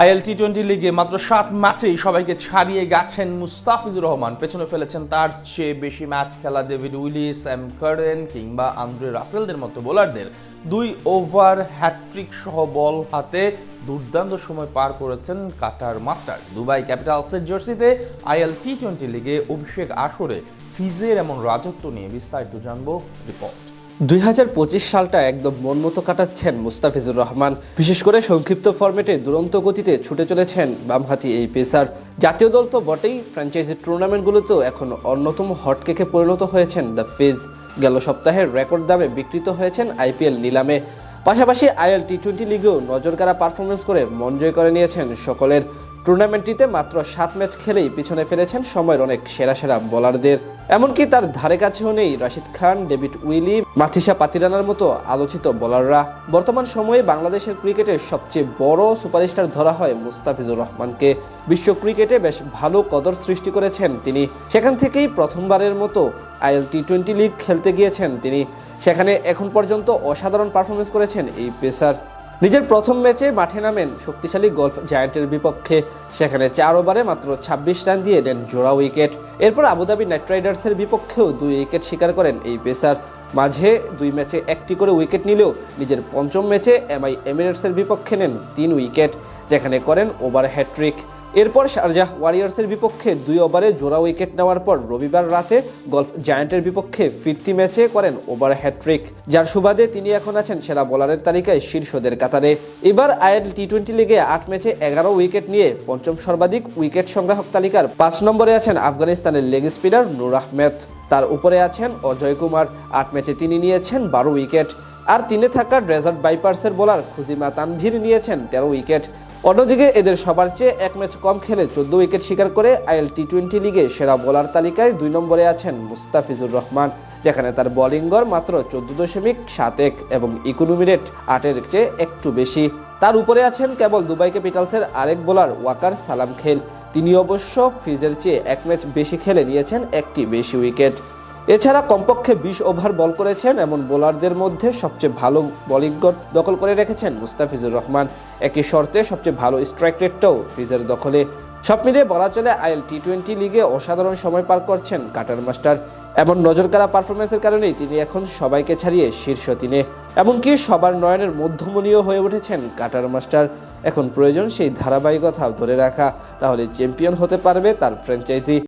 IL টি-20 লিগে মাত্র 7 ম্যাচেই সবাইকে ছাড়িয়ে গেছেন মুস্তাফিজুর রহমান। পেছনে ফেলেছেন তার চেয়ে বেশি ম্যাচ খেলা ডেভিড উইলিস, স্যাম কারেন কিংবা আন্দ্রে রাসেলদের মতো বোলারদের 2 ওভার হ্যাটট্রিক সহ বল হাতে দুর্দান্ত সময় পার করেছেন কাটার মাস্টার। দুবাই ক্যাপিটালসের জার্সিতে আইএল টি-20 লিগে অভিষেক আসরে ফিজের এমন রাজত্ব নিয়ে বিস্তারিত জানবো রিপোর্ট। 2025 সালটা একদম মন মতো কাটাচ্ছেন মুস্তাফিজুর রহমান। বিশেষ করে সংক্ষিপ্ত ফরম্যাটে দুরন্ত গতিতে ছুটে চলেছেন বামহাতি এই পেসার। জাতীয় দল তো বটেই, ফ্র্যাঞ্চাইজি টুর্নামেন্টগুলোতেও এখন অন্যতম হটকেকে পরিণত হয়েছেন দ্য ফিজ। গেল সপ্তাহের রেকর্ড দামে বিক্রিত হয়েছেন আইপিএল নিলামে। পাশাপাশি আইএল টি-20 লিগেও নজরকাড়া পারফরমেন্স করে মন জয় করে নিয়েছেন সকলের। টুর্নামেন্টটিতে মাত্র 7 ম্যাচ খেলেই পিছনে ফেলেছেন সময়ের অনেক সেরা সেরা বোলারদের। এমনকি তার ধারে কাছেও নেই রাশিদ খান, ডেভিড উইলি, মাথিসা পাতিরানার মতো আলোচিত বোলাররা। বর্তমান সময়ে বাংলাদেশের ক্রিকেটের সবচেয়ে বড় সুপারস্টার ধরা হয় মুস্তাফিজুর রহমানকে। বিশ্ব ক্রিকেটে বেশ ভালো কদর সৃষ্টি করেছেন তিনি। সেখান থেকেই প্রথমবারের মতো আইএল টি-20 লিগ খেলতে গিয়েছেন তিনি। সেখানে এখন পর্যন্ত অসাধারণ পারফরমেন্স করেছেন এই পেসার। নিজের প্রথম ম্যাচে মাঠে নামেন শক্তিশালী গলফ জায়ান্টের বিপক্ষে। সেখানে 4 ওভারে মাত্র 26 রান দিয়ে নেন জোড়া উইকেট। এরপর আবুধাবি নাইট রাইডার্সের বিপক্ষেও 2 উইকেট শিকার করেন এই পেসার। মাঝে 2 ম্যাচে 1টি করে উইকেট নিলেও নিজের পঞ্চম ম্যাচে এমআই এমিরেটসের বিপক্ষে নেন 3 উইকেট, যেখানে করেন ওভার হ্যাট্রিক। এরপর শারজাহ ওয়ারিয়র্সের বিপক্ষে 2 ওভারে জোড়া উইকেট নেওয়ার পর রবিবার রাতে গলফ জায়ান্টের বিপক্ষে ফিরতি ম্যাচে করেন ওভার হ্যাট্রিক, যার সুবাদে তিনি এখন আছেন সেরা বোলারের তালিকায় শীর্ষদের কাতারে। এবার আইএল টি-20 লিগে 8 ম্যাচে 11 উইকেট নিয়ে পঞ্চম সর্বাধিক উইকেট সংগ্রাহক তালিকার 5 নম্বরে আছেন আফগানিস্তানের লেগ স্পিনার নূর আহমেদ। তার উপরে আছেন অজয় কুমার। 8 ম্যাচে তিনি নিয়েছেন 12 উইকেট। আর 3-এ থাকা ডেজার্ট ভাইপার্সের বোলার খুজিমা তানভীর নিয়েছেন 13 উইকেট। অন্যদিকে এদের সবার চেয়ে 1 ম্যাচ কম খেলে 14 উইকেট শিকার করে আইএল টি-20 লিগে সেরা বোলার তালিকায় 2 নম্বরে আছেন মুস্তাফিজুর রহমান, যেখানে তার বোলিং গড় মাত্র 14.71 এবং ইকোনমি রেট 8-এর চেয়ে একটু বেশি। তার উপরে আছেন কেবল দুবাই ক্যাপিটালসের আরেক বোলার ওয়াকার সালাম খেল। তিনি অবশ্য ফিজের চেয়ে 1 ম্যাচ বেশি খেলে নিয়েছেন 1টি বেশি উইকেট। এছাড়া কমপক্ষে 20 ওভার বল করেছেন এমন বোলারদের মধ্যে সবচেয়ে ভালো বোলিং গড় দখল করে রেখেছেন মুস্তাফিজুর রহমান। একই শর্তে সবচেয়ে ভালো স্ট্রাইক রেটটাও ফিজের দখলে। সব মিলিয়ে বলা চলে আইএল টি-20 লিগে অসাধারণ সময় পার করছেন কাটার মাস্টার। এমন নজরকাড়া পারফরমেন্সের কারণেই তিনি এখন সবাইকে ছাড়িয়ে শীর্ষ 3-এ, এমনকি সবার নয়নের মধ্যমণীয় হয়ে উঠেছেন কাটার মাস্টার। এখন প্রয়োজন সেই ধারাবাহিকতা ধরে রাখা, তাহলে চ্যাম্পিয়ন হতে পারবে তার ফ্র্যাঞ্চাইজি।